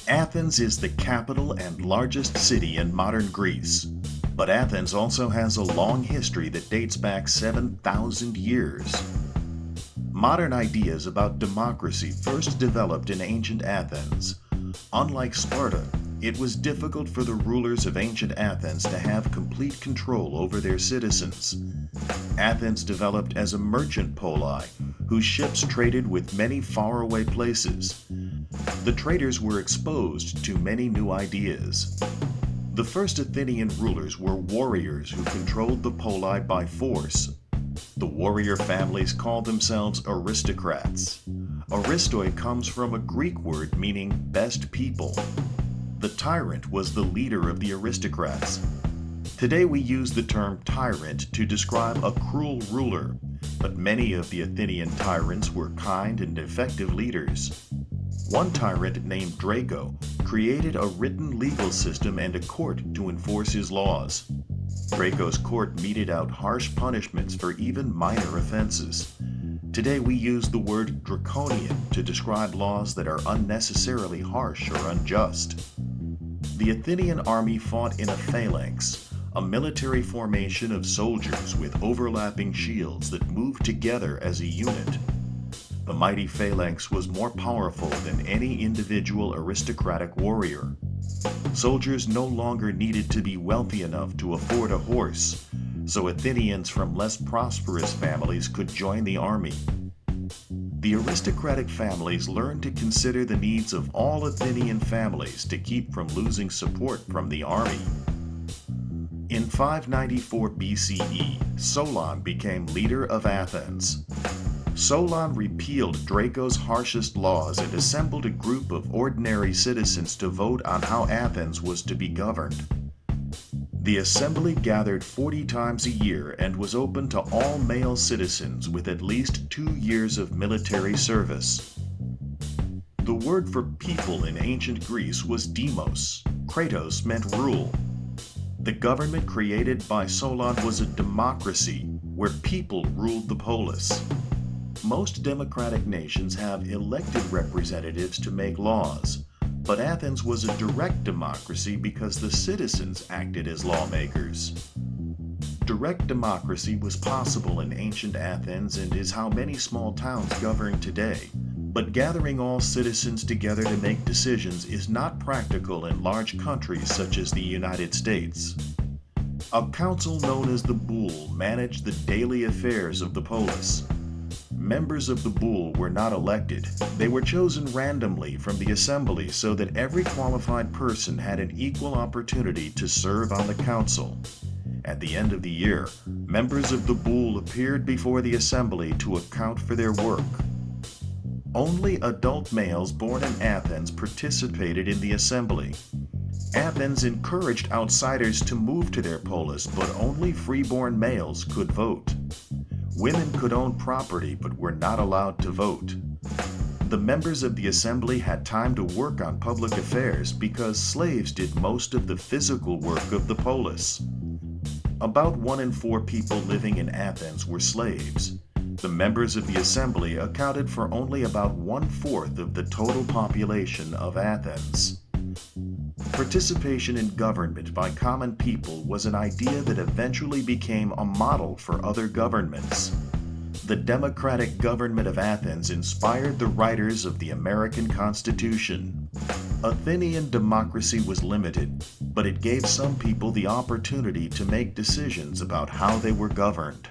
Athens is the capital and largest city in modern Greece, but Athens also has a long history that dates back 7,000 years. Modern ideas about democracy first developed in ancient Athens. Unlike Sparta, it was difficult for the rulers of ancient Athens to have complete control over their citizens. Athens developed as a merchant poli, whose ships traded with many faraway places. The traders were exposed to many new ideas. The first Athenian rulers were warriors who controlled the poli by force. The warrior families called themselves aristocrats. Aristoi comes from a Greek word meaning best people. The tyrant was the leader of the aristocrats. Today we use the term tyrant to describe a cruel ruler, but many of the Athenian tyrants were kind and effective leaders. One tyrant named Draco created a written legal system and a court to enforce his laws. Draco's court meted out harsh punishments for even minor offenses. Today we use the word draconian to describe laws that are unnecessarily harsh or unjust. The Athenian army fought in a phalanx, a military formation of soldiers with overlapping shields that moved together as a unit. The mighty phalanx was more powerful than any individual aristocratic warrior. Soldiers no longer needed to be wealthy enough to afford a horse, so Athenians from less prosperous families could join the army. The aristocratic families learned to consider the needs of all Athenian families to keep from losing support from the army. In 594 BCE, Solon became leader of Athens. Solon repealed Draco's harshest laws and assembled a group of ordinary citizens to vote on how Athens was to be governed. The assembly gathered 40 times a year and was open to all male citizens with at least 2 years of military service. The word for people in ancient Greece was demos. Kratos meant rule. The government created by Solon was a democracy where people ruled the polis. Most democratic nations have elected representatives to make laws, but Athens was a direct democracy because the citizens acted as lawmakers. Direct democracy was possible in ancient Athens and is how many small towns govern today, but gathering all citizens together to make decisions is not practical in large countries such as the United States. A council known as the Boule managed the daily affairs of the polis. Members of the Boule were not elected. They were chosen randomly from the assembly so that every qualified person had an equal opportunity to serve on the council. At the end of the year, members of the Boule appeared before the assembly to account for their work. Only adult males born in Athens participated in the assembly. Athens encouraged outsiders to move to their polis, but only freeborn males could vote. Women could own property but were not allowed to vote. The members of the assembly had time to work on public affairs because slaves did most of the physical work of the polis. About 1 in 4 people living in Athens were slaves. The members of the assembly accounted for only about 1/4 of the total population of Athens. Participation in government by common people was an idea that eventually became a model for other governments. The democratic government of Athens inspired the writers of the American Constitution. Athenian democracy was limited, but it gave some people the opportunity to make decisions about how they were governed.